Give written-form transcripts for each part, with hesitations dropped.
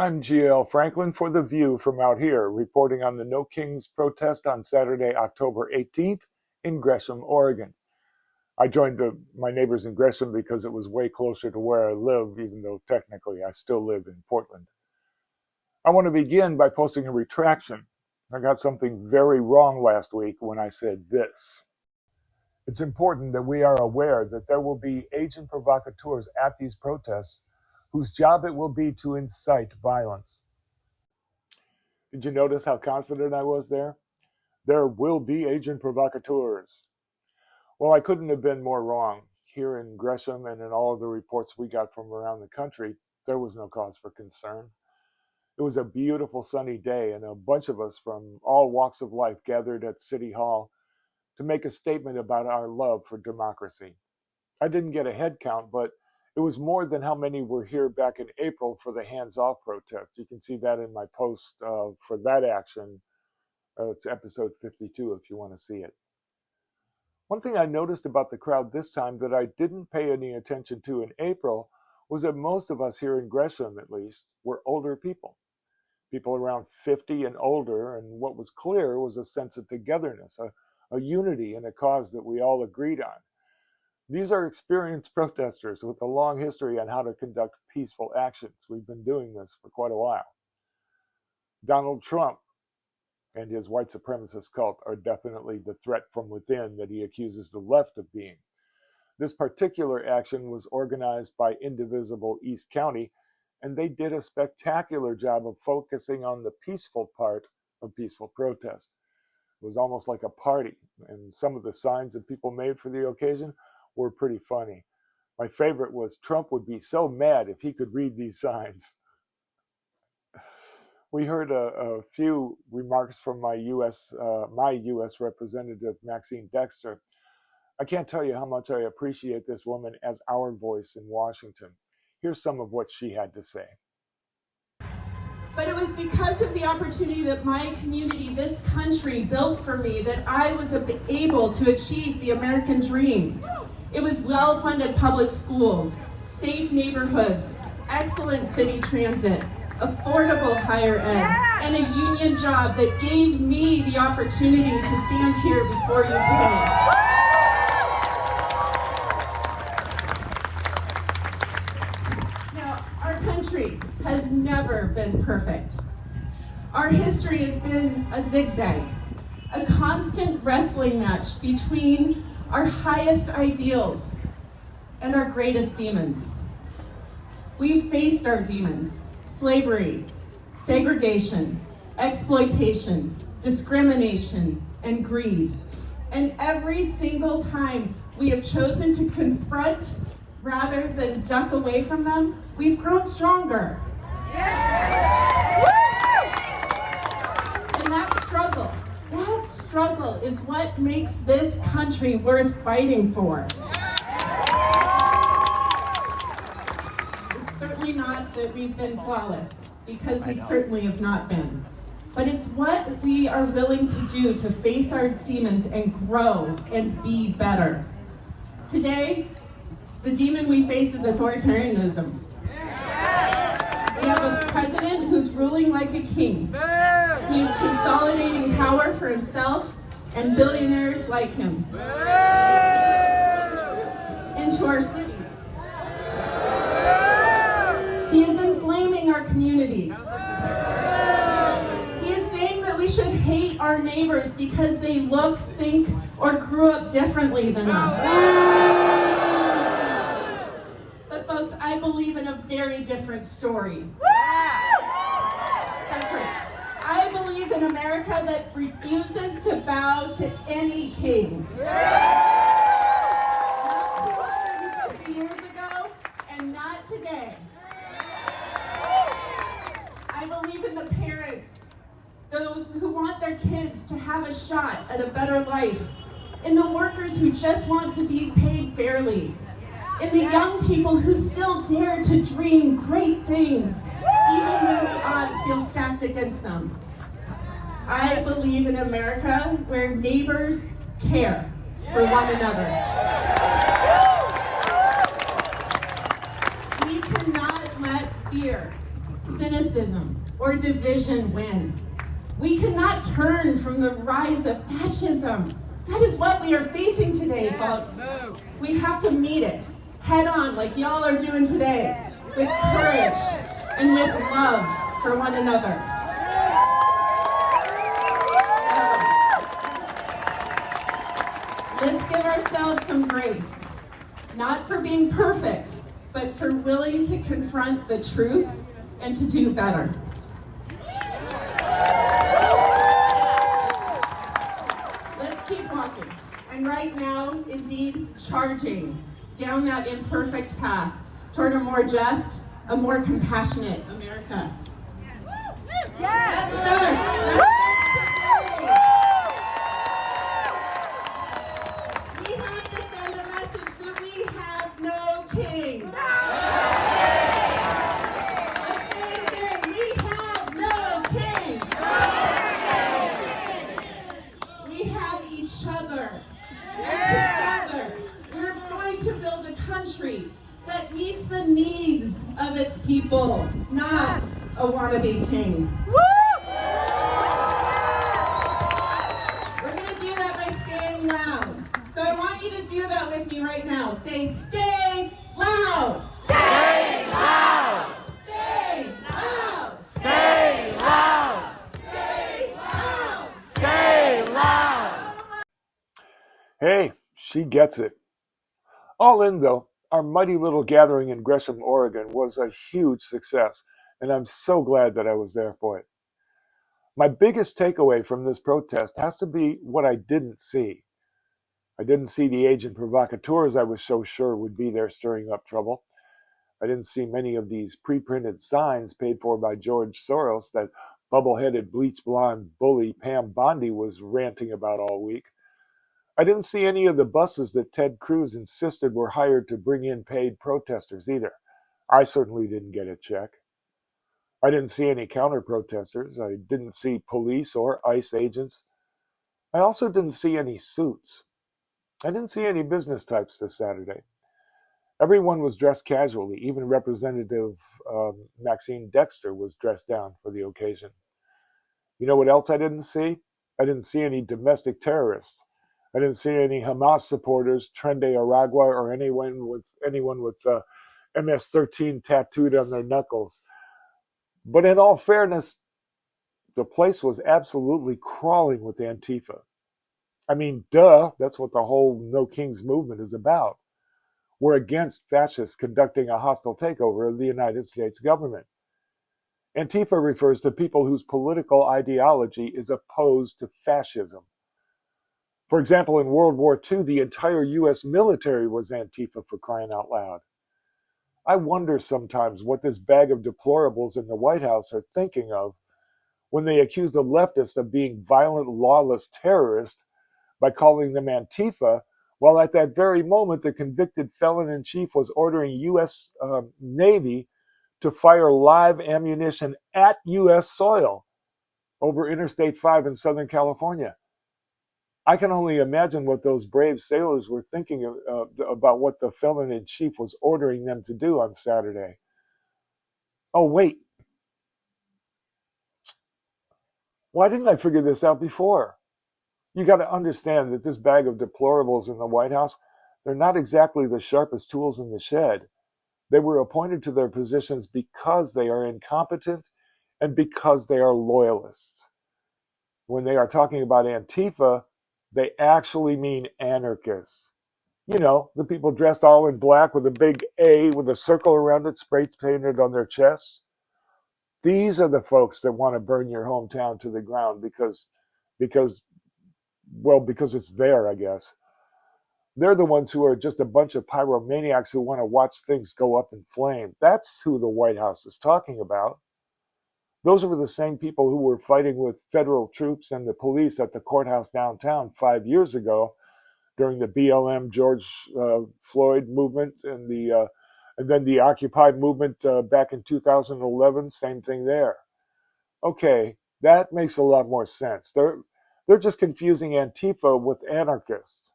I'm GL Franklyn for The View from out here, reporting on the No Kings protest on Saturday, October 18th in Gresham, Oregon. I joined my neighbors in Gresham because it was way closer to where I live, even though technically I still live in Portland. I want to begin by posting a retraction. I got something very wrong last week when I said this. It's important that we are aware that there will be agent provocateurs at these protests whose job it will be to incite violence. Did you notice how confident I was there? There will be agent provocateurs. Well, I couldn't have been more wrong. Here in Gresham and in all of the reports we got from around the country, there was no cause for concern. It was a beautiful sunny day, and a bunch of us from all walks of life gathered at City Hall to make a statement about our love for democracy. I didn't get a head count, but it was more than how many were here back in April for the hands-off protest. You can see that in my post for that action. It's episode 52 if you want to see it. One thing I noticed about the crowd this time that I didn't pay any attention to in April was that most of us here in Gresham, at least, were older people. People around 50 and older, and what was clear was a sense of togetherness, a unity in a cause that we all agreed on. These are experienced protesters with a long history on how to conduct peaceful actions. We've been doing this for quite a while. Donald Trump and his white supremacist cult are definitely the threat from within that he accuses the left of being. This particular action was organized by Indivisible East County, and they did a spectacular job of focusing on the peaceful part of peaceful protest. It was almost like a party, and some of the signs that people made for the occasion were pretty funny. My favorite was Trump would be so mad if he could read these signs. We heard a few remarks from my U.S. representative, Maxine Dexter. I can't tell you how much I appreciate this woman as our voice in Washington. Here's some of what she had to say. But it was because of the opportunity that my community, this country, built for me that I was able to achieve the American dream. It was well-funded public schools, safe neighborhoods, excellent city transit, affordable higher ed, and a union job that gave me the opportunity to stand here before you today. Now, our country has never been perfect. Our history has been a zigzag, a constant wrestling match between our highest ideals and our greatest demons. We've faced our demons: slavery, segregation, exploitation, discrimination, and greed. And every single time we have chosen to confront rather than duck away from them, we've grown stronger. Yes. And that struggle is what makes this country worth fighting for. It's certainly not that we've been flawless, because we certainly have not been. But it's what we are willing to do to face our demons and grow and be better. Today, the demon we face is authoritarianism. We have a president who's ruling like a king. He is consolidating power for himself and billionaires like him. Into our cities. He is inflaming our communities. He is saying that we should hate our neighbors because they look, think, or grew up differently than us. But folks, I believe in a very different story. That's right. I believe in America that refuses to bow to any king. Not 250 years ago, and not today. I believe in the parents, those who want their kids to have a shot at a better life, in the workers who just want to be paid fairly, in the young people who still dare to dream great things, even when the odds feel stacked against them. I believe in America where neighbors care for one another. We cannot let fear cynicism, or division win. We cannot turn from the rise of fascism. That is what we are facing today, folks. We have to meet it head on, like y'all are doing today, with courage and with love for one another. Let's give ourselves some grace, not for being perfect, but for willing to confront the truth and to do better. Let's keep walking, and right now, indeed, charging down that imperfect path toward a more just, a more compassionate America. That starts today. We have to send a message that we have no kings. Let's say it again. We have no kings. We have each other. And together, we're going to build a country that meets the needs of its people, not a wannabe king. We're going to do that by staying loud. So I want you to do that with me right now. Say, stay loud. Stay loud! Stay loud. Stay loud! Stay loud. Stay loud! Hey, she gets it. All in, though, our mighty little gathering in Gresham, Oregon was a huge success, and I'm so glad that I was there for it. My biggest takeaway from this protest has to be what I didn't see. I didn't see the agent provocateurs I was so sure would be there stirring up trouble. I didn't see many of these pre-printed signs paid for by George Soros that bubble-headed bleach blonde bully Pam Bondi was ranting about all week. I didn't see any of the buses that Ted Cruz insisted were hired to bring in paid protesters either. I certainly didn't get a check. I didn't see any counter-protesters. I didn't see police or ICE agents. I also didn't see any suits. I didn't see any business types this Saturday. Everyone was dressed casually. Even Representative Maxine Dexter was dressed down for the occasion. You know what else I didn't see? I didn't see any domestic terrorists. I didn't see any Hamas supporters, Trende Aragua, or anyone with MS-13 tattooed on their knuckles. But in all fairness, the place was absolutely crawling with Antifa. I mean, duh, that's what the whole No Kings movement is about. We're against fascists conducting a hostile takeover of the United States government. Antifa refers to people whose political ideology is opposed to fascism. For example, in World War II, the entire U.S. military was Antifa, for crying out loud. I wonder sometimes what this bag of deplorables in the White House are thinking of when they accuse the leftists of being violent, lawless terrorists by calling them Antifa, while at that very moment the convicted felon-in-chief was ordering U.S. Navy to fire live ammunition at U.S. soil over Interstate 5 in Southern California. I can only imagine what those brave sailors were thinking about what the felon-in-chief was ordering them to do on Saturday. Oh, wait. Why didn't I figure this out before? You got to understand that this bag of deplorables in the White House, they're not exactly the sharpest tools in the shed. They were appointed to their positions because they are incompetent and because they are loyalists. When they are talking about Antifa, they actually mean anarchists. You know, the people dressed all in black with a big A with a circle around it spray painted on their chests. These are the folks that want to burn your hometown to the ground because it's there, I guess. They're the ones who are just a bunch of pyromaniacs who want to watch things go up in flame. That's who the White House is talking about. Those were the same people who were fighting with federal troops and the police at the courthouse downtown 5 years ago during the BLM George Floyd movement and then the Occupy movement back in 2011. Same thing there. Okay, that makes a lot more sense. They're just confusing Antifa with anarchists.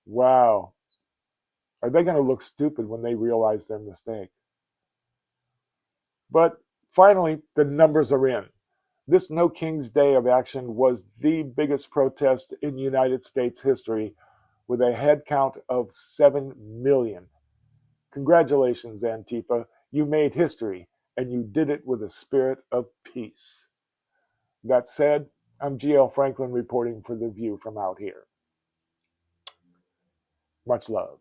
Wow. Are they going to look stupid when they realize their mistake? But Finally, the numbers are in. This No King's Day of action was the biggest protest in United States history, with a head count of 7 million. Congratulations, Antifa. You made history, and you did it with a spirit of peace. That said, I'm GL Franklyn reporting for The View from out here. Much love.